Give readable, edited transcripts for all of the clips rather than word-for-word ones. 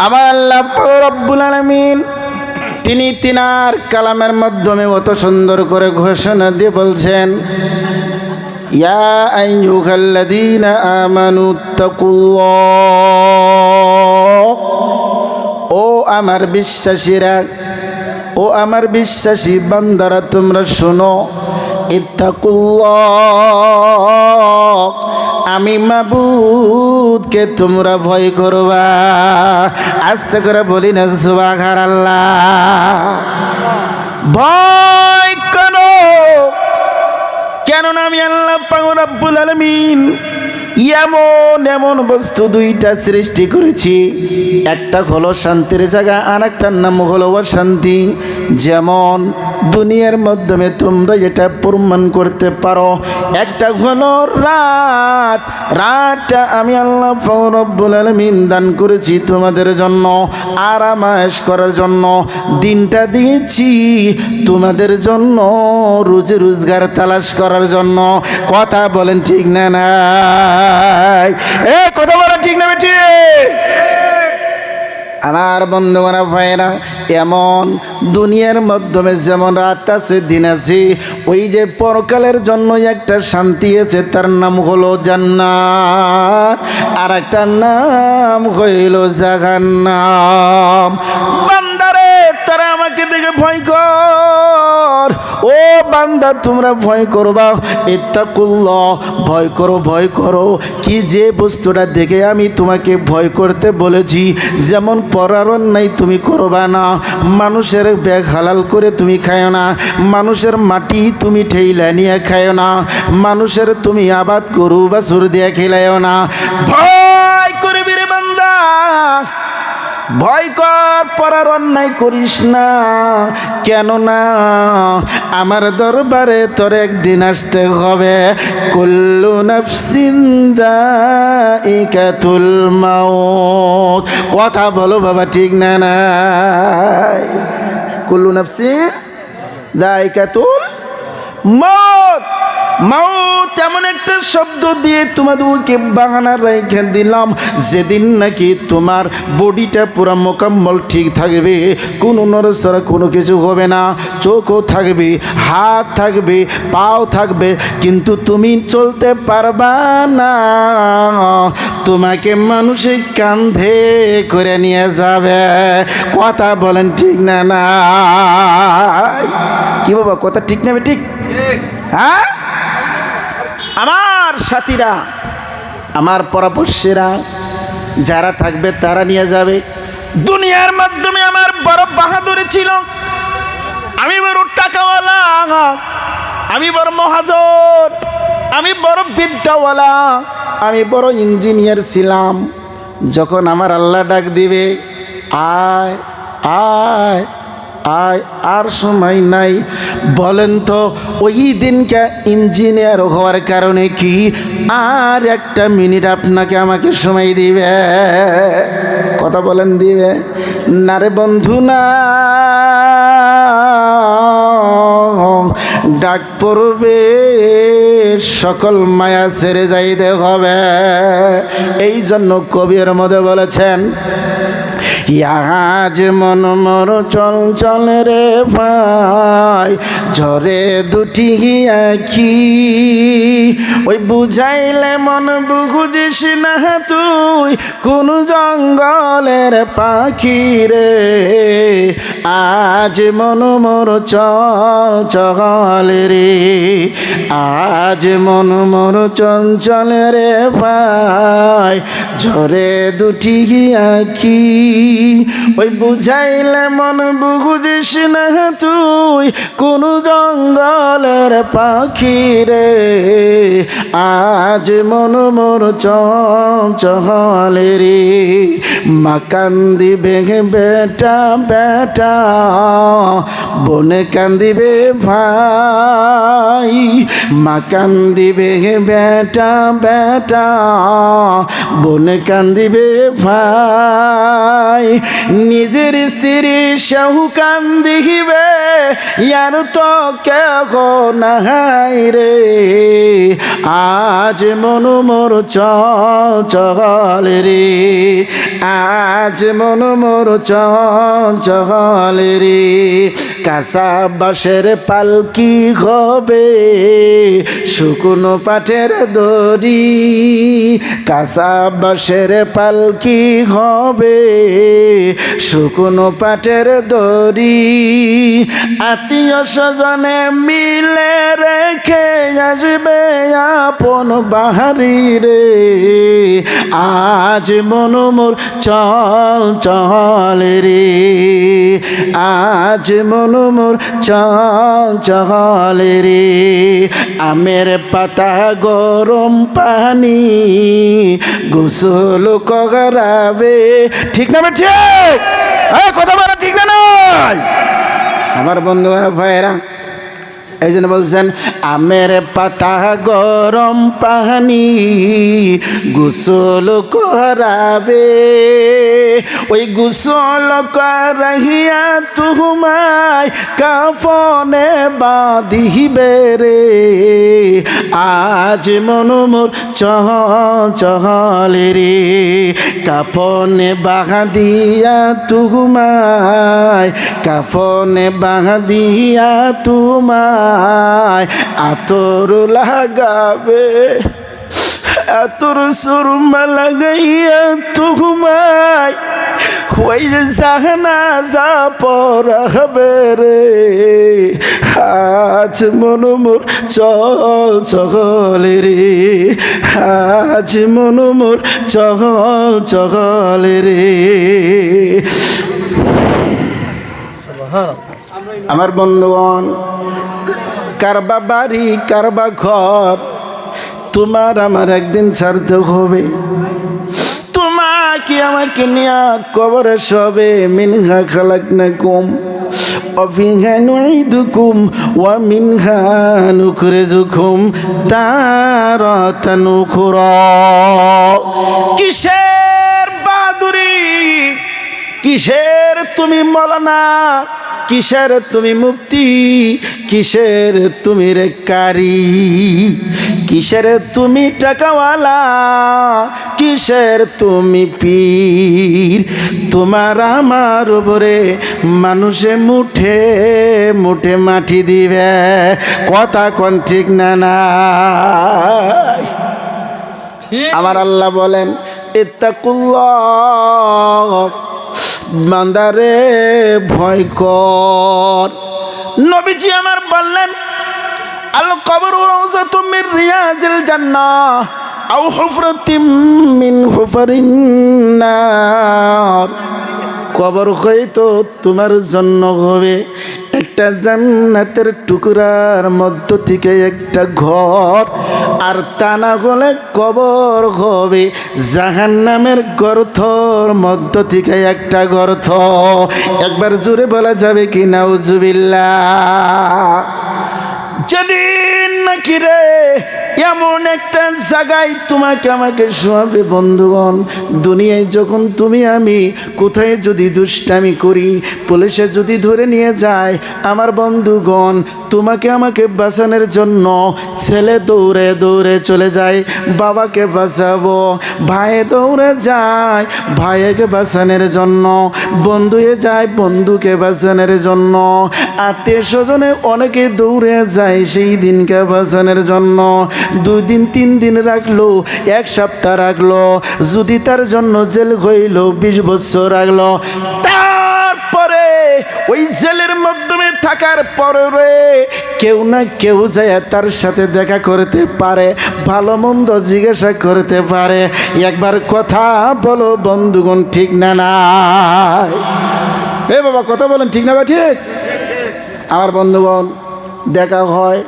আমার আল্লাহ পাক রব্বুল আলামিন তিনি তিনার কালামের মাধ্যমে অত সুন্দর করে ঘোষণা দিয়ে বলছেন, ইয়া আইয়ুহাল্লাযীনা আমানু তাকুল্লাহ, ও আমার বিশ্বাসীরা, ও আমার বিশ্বাসী বান্দারা, তোমরা শোনো, ইত্তাকুল্লাহ, আমি মাবুদকে তোমরা ভয় করবা। আস্তে করে বলি না সুবহানাল্লাহ। ভয় করো, কেননা আমি আল্লাহ পাক রব্বুল আলামিন এমন এমন বস্তু দুইটা সৃষ্টি করেছি, একটা হলো শান্তির জায়গা, আর একটার নাম হলো অশান্তি। যেমন দুনিয়ার মাধ্যমে তোমরা এটা প্রমাণ করতে পারো, একটা হলো রাত, রাতটা আমি আল্লাহ পাক রব্বুল আলামিন দান করেছি তোমাদের জন্য আরামায়েশ করার জন্য, দিনটা দিয়েছি তোমাদের জন্য রুজি রোজগার তালাশ করার জন্য। কথা বলেন ঠিক না? না কথা বলেন ঠিক না বেটি? আমার বন্ধুগণ ভাইরা, এমন দুনিয়ার মাধ্যমে যেমন রাত আছে দিন আছে, ওই যে পরকালের জন্য একটা শান্তি আছে, তার নাম হলো জান্নাত, আর একটা নাম হইল জাহান্নাম। বান্দারে, তারা আমাকে দেখে ভয় কর, ও বান্দা তোমরা ভয় করবা, ইত্তাকুল্লাহ, ভয় করো, ভয় করো। কি যে বস্তুটা দেখে আমি তোমাকে ভয় করতে বলেছি, যেমন পরার অন্যায় তুমি করবা না, মানুষের ব্যাগ হালাল করে তুমি খায়ো না, মানুষের মাটি তুমি ঠেইলা নিয়ে খায়ো না, মানুষের তুমি আবাদ গরু বাছুর দিয়ে খেলায়ও না। ভয় করবি রে বান্দা, ভয় কর, পরার অন্যায় করিস না, কেননা আমার দরবারে তোর একদিন আসতে হবে। কুল্লু নাফসিন যায়িকাতুল মাউত। কথা বলো বাবা, ঠিক না? নাই, কুল্লু নাফসিন যায়িকাতুল মাউত। মাউত এমন একটা শব্দ দিয়ে তোমাদেরকে বাহানা রেখে দিলাম, যেদিন নাকি তোমার বডিটা পুরো মোকাম্মল ঠিক থাকবে, কোনো নড়াচড়া কোনো কিছু হবে না, চোখও থাকবে, হাত থাকবে, পাও থাকবে, কিন্তু তুমি চলতে পারবা না। তোমাকে মানুষের কাঁধে করে নিয়ে যাবে। কথা বলেন ঠিক না? না কি বাবা, কথা ঠিক না? ঠিক? হ্যাঁ, আমার সাথীরা, আমার পরামর্শেরা যারা থাকবে তারা নিয়ে যাবে। দুনিয়ার মাধ্যমে আমার বড় বাহাদুরি ছিল, আমি বড় টাকাওয়ালা, আমি বড় মহাজন, আমি বড় বিদ্যাওয়ালা, আমি বড় ইঞ্জিনিয়ার ছিলাম। যখন আমার আল্লাহ ডাক দিবে, আয় আয় আয়, আর সময় নাই। বলেন তো ওই দিনকে ইঞ্জিনিয়ার হওয়ার কারণে কি আর একটা মিনিট আপনাকে আমাকে সময় দিবে? কথা বলেন, দিবে না রে বন্ধু? না, ডাক পড়বে, সকল মায়া ছেড়ে যাইতে হবে। এই জন্য কবির মধ্যে বলেছেন, আজ মন মর চল চল রে ভাই, ঝরে দুটি আখি, ওই বুঝাইলে মন বুঝিস না তুই কোন জঙ্গলের পাখি রে। আজ মন মর চল চল রে, আজ মন মর চঞ্চল রে ভাই, ঝরে দুটি আখি, ওই বুঝাইলে মন বুঝিস না তুই কোন জঙ্গলের পাখি রে। আজ মন মোর চঞ্চল রে, মা কান্দিবে বেটা বেটা, বনে কান্দিবে ভাই, মা কান্দিবে বেটা বেটা, বনে কান্দিবে ভাই। নিজের স্ত্রী সেহু কান্দিবে ইয়ার তো কেহ নাই রে আজ মন মোর চল চল রে আজ মন মোর চল চল রে কাঁচা বাঁশের পালকি হবে শুকনো পাটের দড়ি কাঁচা বাঁশের পালকি হবে শুকনো পাটের দড়ি আত্মীয় স্বজনে মিলে রেখে আসবে আপন বাহারি রে আজ মন মোর চল চল রে আজ মন মোর চল চল রে আমের পাতা গরম পানি গোসল করাবে ঠিক না ঠিক কথা বলা ঠিক না নয় আমার বন্ধুরা ভাইয়েরা এই জন্য বলছেন আমের পাতা গরম পানি গোসল করাবে ওই গোসল করাইয়া তোমায় কাফনে বাঁধিবে রে আজ মন মোর চল চল রে কাফনে বাঁধিয়া তোমায় কাফনে বাঁধিয়া তোমায় আতর লাগাবে আতর সুরমা লাগাইয়া তোমায় ওই যে জাহানা যা পরাবে রে আজ মন মোর চল চল রে আজ মন মোর চল চল রে আমার বন্ধুগণ কারবা বাড়ি কারবা ঘর তোমার আমার একদিন ছাড়তে হবে তোমাকে আমাকে নিয়ে কবরে সবে মিনহা খালাকনাকুম وفيها نعيدكم ومنها نخرجكم تارة أخرى কিসের বাহাদুরি কিসের তুমি মৌলানা কিসের তুমি মুফতি কিসের তুমি রে কারি কিসের তুমি টাকাওয়ালা কিসের তুমি পীর তোমার আমার উপরে মানুষে মুঠে মুঠে মাটি দিবে কথা কোন ঠিক না না আমার আল্লাহ বলেন ইত্তাকুল্লাহ বান্দারে ভয় কর নবীজি আমার বললেন আল কবর রাউযাতুম মিন রিয়াজিল জান্নাহ আও হুফরাতিম মিন হুফারিন নার কবর হয়তো তোমার জন্য হবে একটা জান্নাতের টুকরার মধ্য থেকে একটা ঘর আর তা না হলে কবর হবে জাহান্নামের গর্তর মধ্য থেকে একটা গর্ত একবার জোরে বলা যাবে কি নাউজুবিল্লাহ যেদিন নাকি রে এমন একটা জায়গায় তোমাকে আমাকে শোয়াবে বন্ধুগণ দুনিয়ায় যখন তুমি আমি কোথায় যদি দুষ্টামি করি পুলিশে যদি ধরে নিয়ে যায় আমার বন্ধুগণ তোমাকে আমাকে বাঁচানোর জন্য ছেলে দৌড়ে দৌড়ে চলে যায় বাবাকে বাঁচাবো ভাইয়ে দৌড়ে যায় ভাইকে বাঁচানোর জন্য বন্ধুয়ে যায় বন্ধুকে বাঁচানোর জন্য আত্মীয় স্বজনে অনেকে দৌড়ে যায় সেই দিনকে বাঁচানোর জন্য 2 দিন 3 দিন রাখলো 1 সপ্তাহ রাখলো যদি তার জন্য জেল হইল 20 বছর রাখলো তারপরে ওই জেলের মাধ্যমে থাকার পরে কেউ না কেউ যায় তার সাথে দেখা করতে পারে ভালো মন্দ জিজ্ঞাসা করতে পারে একবার কথা বলো বন্ধুগণ ঠিক না না এ বাবা কথা বলেন ঠিক না বা ঠিক আমার বন্ধুগণ দেখা হয়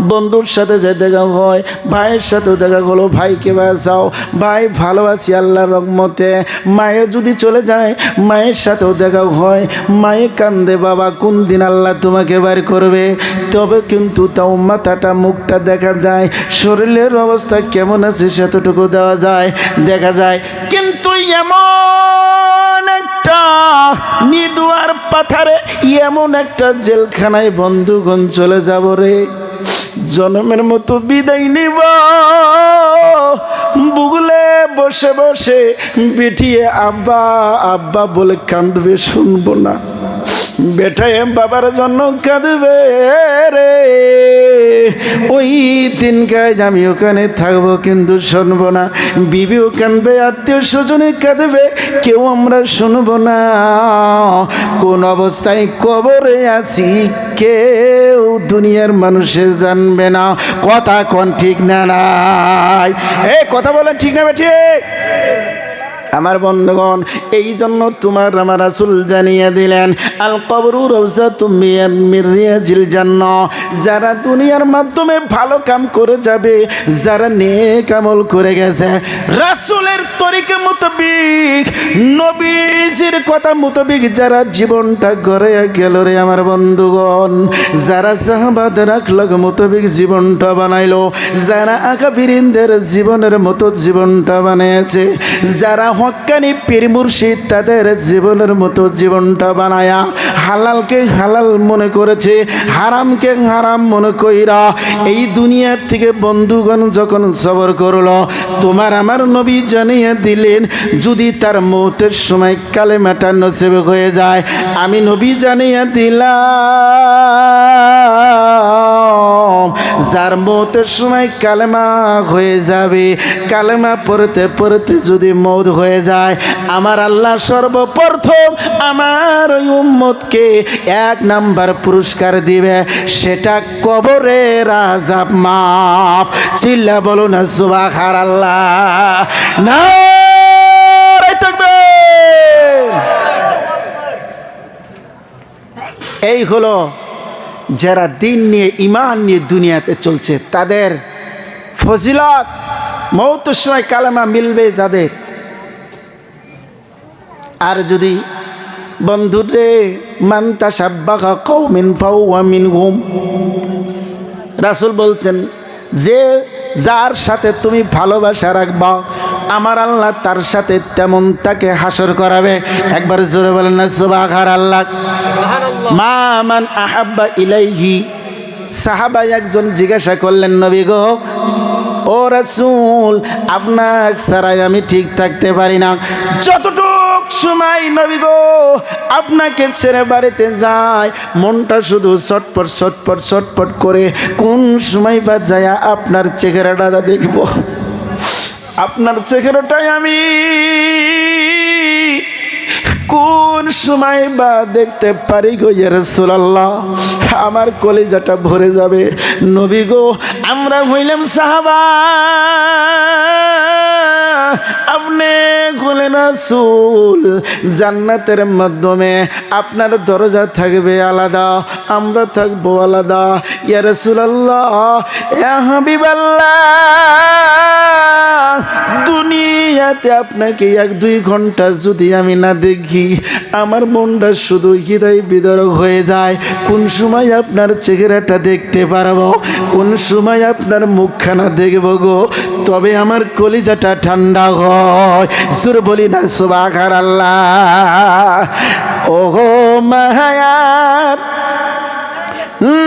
বন্ধুর সাথে যে দেখা হয় ভাইয়ের সাথেও দেখা হলো ভাইকে বাঁচাও ভাই ভালো আছি আল্লাহর রহমতে মায়ে যদি চলে যায় মায়ের সাথেও দেখা হয় মায়ে কান্দে বাবা কোন দিন আল্লাহ তোমাকে বার করবে তবে কিন্তু তাও মাথাটা মুখটা দেখা যায় শরীরের অবস্থা কেমন আছে সেতটুকু দেওয়া যায় দেখা যায় কিন্তু এমন একটা নিদুয়ার পাথারে এমন একটা জেলখানায় বন্ধুগণ চলে যাব রে, জনমের মতো বিদায় নিব। বুগলে বসে বসে বেটিয়ে আব্বা আব্বা বলে কাঁদবে, শুনবো না। বেটায় বাবার জন্য কাঁদবে রে, ওই দিন কাজ আমি ওখানে থাকবো কিন্তু শুনবো না। বিবিও কাঁদবে, আত্মীয় স্বজনে কাঁদবে, কেউ আমরা শুনবো না। কোন অবস্থায় কবরে আছি কেউ দুনিয়ার মানুষে জানবে না। কথা কোন ঠিক না নাই? কথা বলেন ঠিক না বেঠিক? আমার বন্ধুগণ, এই জন্য তোমার আমার রাসূল জানিয়ে দিলেন, আল কবরু রাউযাতুম মির রিয়াজিল জান্নাহ। যারা দুনিয়ার মাধ্যমে ভালো কাম করে যাবে, যারা নেক আমল করে গেছে, রাসূলের তরিকা মোতাবেক, নবীজির কথা মোতাবেক যারা জীবনটা গড়ে গেল রে আমার বন্ধুগণ, যারা সাহাবাদের আখলাক মোতাবেক জীবনটা বানাইলো, যারা আকাবিরিনদের জীবনের মতো জীবনটা বানিয়েছে, যারা হক্কানি পীর মুর্শিদ তাদের জীবনের মতো জীবনটা বানায়া হালালকে হালাল মনে করেছে, হারামকে হারাম মনে কইরা এই দুনিয়ার থেকে বন্ধুগণ যখন সবর করলো, তোমার আমার নবী জানিয়ে দিলেন, যদি তার মৌতের সময় কালেমাটা নসিব হয়ে যায়, আমি নবী জানিয়ে দিলাম, যার মৌতের সময় কালেমা হয়ে যাবে, কালেমা পড়তে পড়তে যদি মৌত হয়ে যায়, আমার আল্লাহ সর্বপ্রথম আমার ওই উম্মতকে 1 নাম্বার পুরস্কার দিবে, সেটা কবরের আযাব মাফ। চিল্লা বলো না সুবহানাল্লাহ, নারে তাকবীর। এই হলো যারা দিন নিয়ে ঈমান নিয়ে দুনিয়াতে চলছে, তাদের ফজিলত। মৌতের সময় কালেমা মিলবে যাদের। আর যদি বন্ধুরে মান তাশাব্বাহা কওমিন ফাহুয়া মিনহুম, রাসূল বলছেন, যে যার সাথে তুমি ভালোবাসা রাখবা, আমার আল্লাহ তার সাথে তেমন তাকে হাসর করাবে। একবার জোরে বলেন না সুবহানাল্লাহ। মা মান আহাব্বা ইলাইহি, সাহাবা একজন জিজ্ঞাসা করলেন, নবী গো, ও রাসূল, আপনার ছাড়াই আমি ঠিক থাকতে পারি না। যতটুকু সময় নবী গো আপনাকে ছেড়ে বাড়িতে যায়, মনটা শুধু ছটপট ছটপট ছটপট করে, কোন সময় বা যায় আপনার চেহারাটা দেখব, আপনার চেহারাটাই আমি কোন সময় বা দেখতে পারি গো ইয়া রাসূলুল্লাহ, আমার কলিজাটা ভরে যাবে। নবী গো, আমরা হইলাম সাহাবা, আপনি হলেন রাসূল, জান্নাতের মাধ্যমে আপনার দরজা থাকবে আলাদা, আমরা থাকবো আলাদা। ইয়া রাসূলুল্লাহ, ইয়া হাবিবাল্লাহ, দুনিয়াতে আপনাকে 1-2 ঘন্টা যদি আমি না দেখি, আমার মনটা শুধু হৃদয় বিদারক হয়ে যায়। কোন সময় আপনার চেহারাটা দেখতে পারবো, কোন সময় আপনার মুখখানা দেখব গো, তবে আমার কলিজাটা ঠান্ডা হয়। সুর বলি না সুবহানাল্লাহ। ওগো মায়ার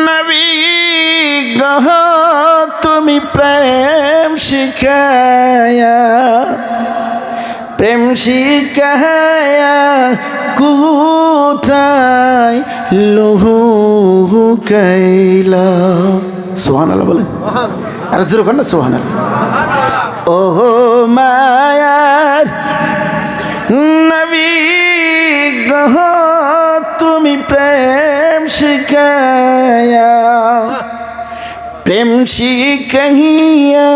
নবী গহ, তুমি প্রেম শিখায়া, প্রেম শিখায়া কোথায় লুকাইলা। সুবহানাল্লাহ বলেন, আর জোরে কর না সুবহানাল্লাহ। ওহো মায়ার নবী গহ, তুমি প্রেম শিখায়া, প্রেম শিখাইয়া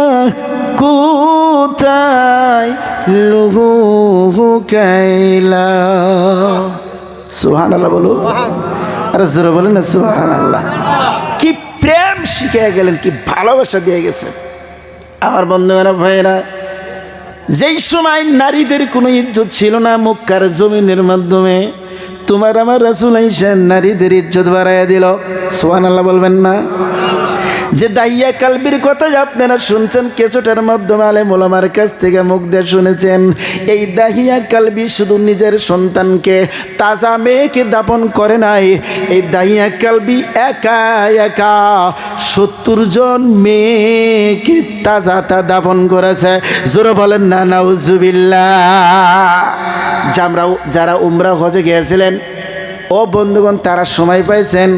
কোথায় লুকাইলা। সুবহানাল্লাহ বলো, আর জোরে বলেন না সুবহানাল্লাহ। কি প্রেম শিখিয়ে গেলেন, কি ভালোবাসা দিয়ে গেছেন। আমার বন্ধুরা ভাইয়েরা, যেই সময় নারীদের কোনো ইজ্জত ছিল না, মক্কার জমিনের মাধ্যমে তোমার আমার রাসূল আইসা নারীদের ইজ্জত বাড়াইয়া দিল। সুবহানাল্লাহ বলবেন না? যে দাহিয়া কালবির কথা আপনারা শুনছেন কেছোটার মাধ্যমে আলেম ওলামার কাছ থেকে মুখ দিয়ে শুনেছেন, এই দাহিয়া কালবি শুধু নিজের সন্তানকে তাজা মেয়েকে দাপন করে নাই, এই দাহিয়া কালবি একা একা 70 জন মেয়েকে তাজা দাপন করেছে। জোরে বলেন না নাউজুবিল্লাহ। যারা উমরা হজে গিয়েছিলেন ও বন্ধুগণ, তারা সময় পাইছেন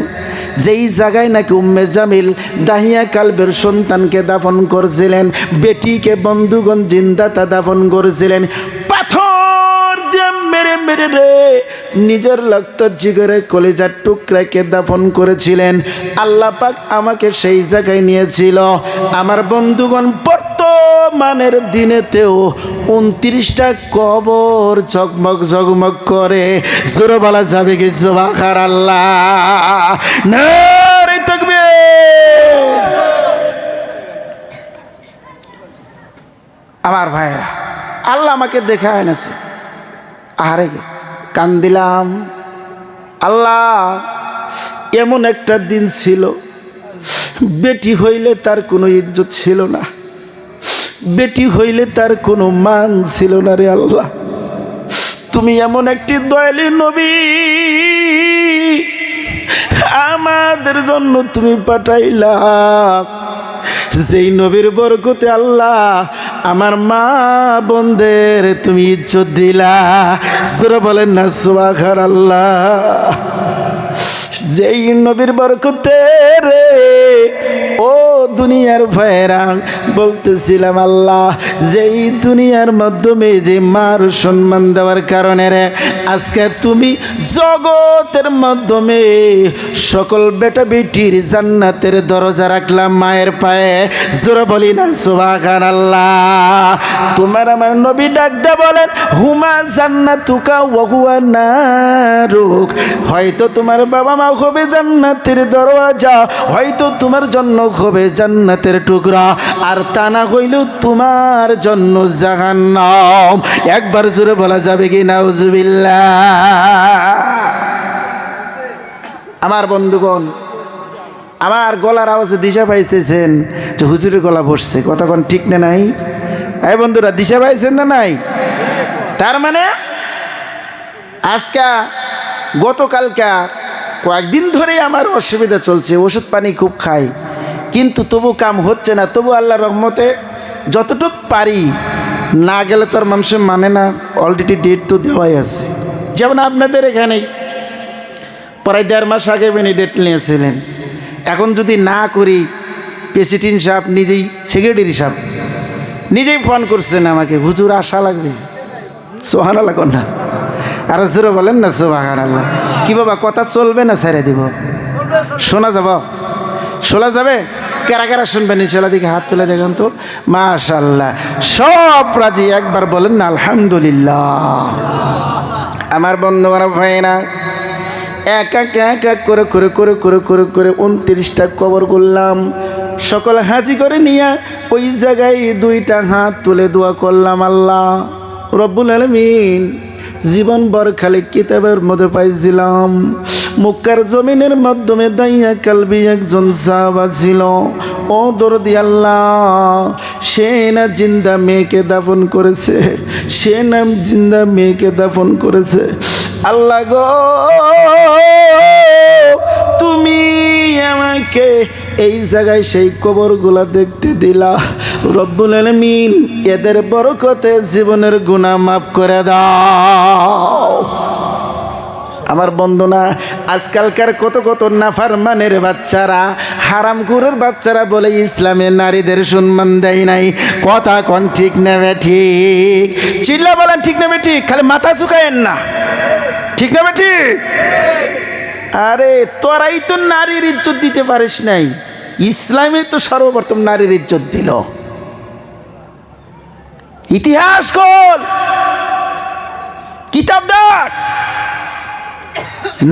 যেই জায়গায় নাকি উম্মে জামিল দাহিয়া কালবের সন্তানকে দাফন করছিলেন, বেটিকে বন্ধুগণ জিন্দাতা দাফন করেছিলেন, পাথর দিয়ে মেরে মেরে রে নিজের রক্ত জিগরে কলিজার টুকরাকে দাফন করেছিলেন। আল্লাহ পাক আমাকে সেই জায়গায় নিয়েছিল। আমার বন্ধুগণ, বর্তমানের দিনেতেও 29টা কবর ঝকমক ঝকমক করে। জোরে বলা যাবে কি সুবহানাল্লাহ, নারে তাকবীর। আমার ভাইরা, আল্লাহ আমাকে দেখা এনেছে, আরে কান্দিলাম। আল্লাহ, এমন একটা দিন ছিল বেটি হইলে তার কোনো ইজ্জত ছিল না, বেটি হইলে তার কোনো মান ছিল না রে আল্লাহ। তুমি এমন একটি দয়ালু নবী আমাদের জন্য তুমি পাঠাইলা, যেই নবীর বরকতে আল্লাহ আমার মা বোনদের তুমি ইজ্জত দিলা। সূরা বলেন না সুবহানাল্লাহ। যেই নবীর বরকতে রে ও দুনিয়ার ভাইরা বলতেছিলাম, আল্লাহ যেই দুনিয়ার মাধ্যমে যে মার সম্মান দেওয়ার কারণে রে আজকে তুমি জগতের মাধ্যমে সকল বেটা বেটির জান্নাতের দরজা রাখলাম মায়ের পায়ে। জোরে বলি না সুবহানাল্লাহ। তোমার আমার নবী ডাক দে বলেন, হুমা জান্নাতুকা ওয়া হুয়া নারুক। হয়তো তোমার বাবা মা হবে জান্নাতের দরওয়াজা, হয়তো তোমার জন্য হবে জান্নাতের টুকরা, আর তা না হইলেও তোমার জন্য জাহান্নাম। একবার জোরে বলা যাবে কি নাউজুবিল্লাহ। আমার বন্ধুগণ, আমার গলার আওয়াজে দিশা পাইতেছেন যে হুজুরের গলা বসছে, কথা কোন ঠিক না নাই? এই বন্ধুরা, দিশা পাইছেন না নাই? তার মানে আজকে গতকালকা কয়েকদিন ধরেই আমার অসুবিধা চলছে, ওষুধ পানি খুব খাই, কিন্তু তবু কাম হচ্ছে না। তবু আল্লাহর রহমতে যতটুক পারি, না গেলে তো আর মানুষের মানে না, অলরেডি ডেট তো দেওয়াই আছে। যেমন আপনাদের এখানেই প্রায় 1.5 মাস আগে উনি ডেট নিয়েছিলেন। এখন যদি না করি, প্রেসিডেন্ট সাহেব নিজেই, সেক্রেটারি সাহেব নিজেই ফোন করছেন আমাকে, হুজুর আসা লাগবে। সুবহানাল্লাহ কোন না, আর জোরে বলেন না সুবহানাল্লাহ। কি বাবা, কথা চলবে না ছেড়ে দিব? শোনা যাব? শোনা যাবে? কারা কারা শুনবেন ইনশাআল্লাহ? দিকে হাত তুলে দেখেন তো। মাশাআল্লাহ, সব রাজি। একবার বলেন না আলহামদুলিল্লাহ। আমার বন্ধুগণ ভাইরা, এক এক এক এক করে করে করে করে করে করে 29টা কবর করলাম। সকল হাজি করে নিয়ে ওই জায়গায় 2টা হাত তুলে দোয়া করলাম, আল্লাহ রব্বুল আলামিন জীবনভর খালি কিতাবের মধ্যে পাইছিলাম মক্কার জমিনের মাধ্যমে দাইয়া কালবি একজন সাহাবা ছিল, ও দরদি আল্লাহ, সে না জিন্দা মেয়েকে দাফন করেছে, সে নাম জিন্দা মেয়েকে দাফন করেছে। আল্লাহ গো, তুমি আমাকে এই জায়গায় সেই কবরগুলা দেখতে দিলা। রব্বুল আলামিন এদের বরকতে জীবনের গুনাহ মাফ করে দাও। আমার বন্ধুরা, আজকালকার কত কত নাফরমানের বাচ্চারা, হারামখোরের বাচ্চারা বলে ইসলামে নারীদের সম্মান দেয় নাই। কথা কোন ঠিক নেবে ঠিক? চিল্লা বলেন ঠিক নেবে ঠিক? খালি মাথা ঝুঁকায়েন না, ঠিক নেবে ঠিক? আরে তোরাই তো নারীর ইজ্জত দিতে পারিস নাই, ইসলামে তো সর্বপ্রথম নারীর ইজ্জত দিল। ইতিহাস খোল, কিতাব দেখ,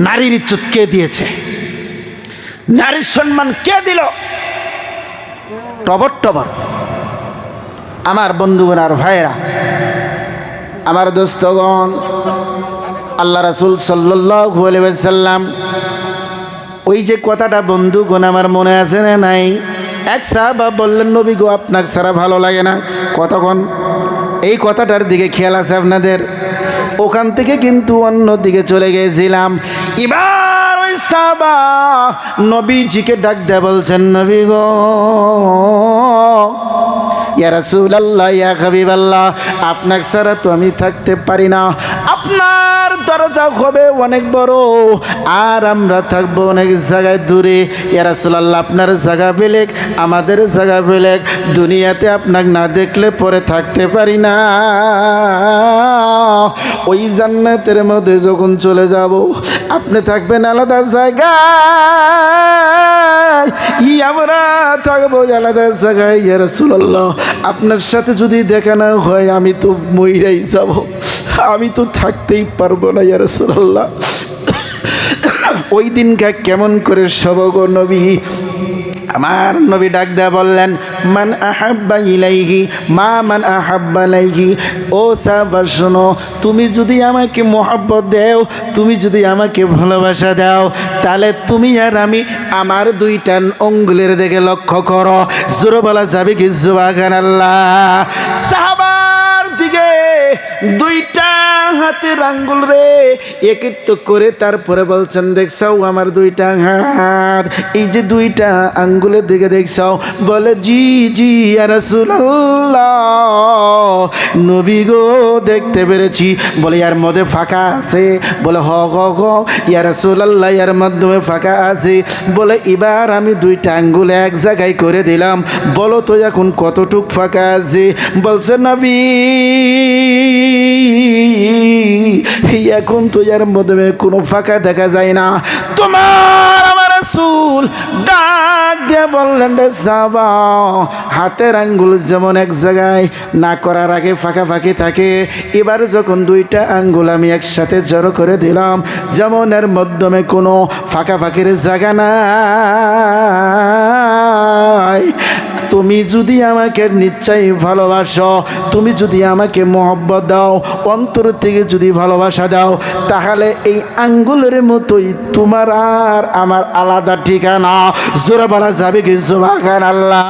নারীর ইজ্জত কে দিয়েছে? নারীর সম্মান কে দিল? টবর টবর। আমার বন্ধুগণ আর ভাইরা, আমার দোস্তগণ, আল্লাহ রাসূল সাল্লাল্লাহু আলাইহি ওয়াসাল্লাম ওই যে কথাটা বন্ধুগণ আমার মনে আছে না নাই? এক সাহাবা বললেন, নবী গো, আপনাকে ছাড়া ভালো লাগে না। কতক্ষণ এই কথাটার দিকে খেয়াল আছে আপনাদের? ওখান থেকে কিন্তু অন্য দিকে চলে গিয়েছিলাম। এবার ওই সাহাবা নবীজিকে ডাক দেয়া বলছেন, নবী গো, ইয়া রাসূলুল্লাহ, ইয়া হাবিবাল্লাহ, আপনাকে ছাড়া তো আমি থাকতে পারি না। আপনার দরজা হবে অনেক বড়, আর আমরা থাকবো অনেক জায়গায় দূরে। ইয়া রাসূলুল্লাহ, আপনার জায়গা বেলেগ, আমাদের জায়গা বেলেগ। দুনিয়াতে আপনাকে না দেখলে পরে থাকতে পারি না। ওই জান্নাতের মধ্যে যখন চলে যাব, আপনি থাকবেন আলাদা জায়গায়, আমরা থাকবো আলাদা জায়গায়। ইয়া রাসূলুল্লাহ, আপনার সাথে যদি দেখা না হয় আমি তো মইরাই যাব, আমি তো থাকতেই পারবো না। ইয়া রাসূলুল্লাহ, ওই দিনটা কেমন করে সব গো নবী? আমার নবী ডাক দেয়া বললেন, মান আহাব্বা ইলাইহি মা মান আহাব্বা ইলাইহি। ও সাহাবা শোনো, তুমি যদি আমাকে মহব্বত দাও, তুমি যদি আমাকে ভালোবাসা দাও, তাহলে তুমি আর আমি আমার দুইটা আঙ্গুলের দিকে লক্ষ্য করো। জোরে বলা যাবে কি সুবহানাল্লাহ? সাহাবার দিকে দুইটা হাতের আঙ্গুল রে একত্র করে তারপরে বলছেন, দেখছাও আমার দুইটা হাত, এই যে দুইটা আঙ্গুলের দিকে দেখছাও? বলে, জি জি ইয়া রাসূলুল্লাহ, নবী গো দেখতে পেরেছি। বলে, এর মধ্যে ফাঁকা আছে? বলে, হ হ হ ইয়া রাসূলুল্লাহ, এর মাধ্যমে ফাঁকা আছে। বলে, এবার আমি দুইটা আঙ্গুল এক জায়গায় করে দিলাম, বলো তো এখন কতটুক ফাঁকা আছে? বলছে, নবী এখন তো এর মধ্যে কোনো ফাঁকা দেখা যায় না। তোমার আমার রাসূল ডাক দিয়ে বললেন, রে সাহাবা, হাতের আঙ্গুল যেমন এক জায়গায় না করার আগে ফাঁকা ফাঁকি থাকে, এবার যখন দুইটা আঙ্গুল আমি একসাথে জড়ো করে দিলাম, যেমন এর মাধ্যমে কোনো ফাঁকা ফাঁকির জায়গা নাই। তুমি যদি আমাকে নিশ্চয়ই ভালোবাসো, তুমি যদি আমাকে মহব্বত দাও, অন্তর থেকে যদি ভালোবাসা দাও, তাহলে এই আঙ্গুলের মতোই তোমার আর আমার আলাদা ঠিকানা। জোরে বলা যাবে কি সুবহানাল্লাহ?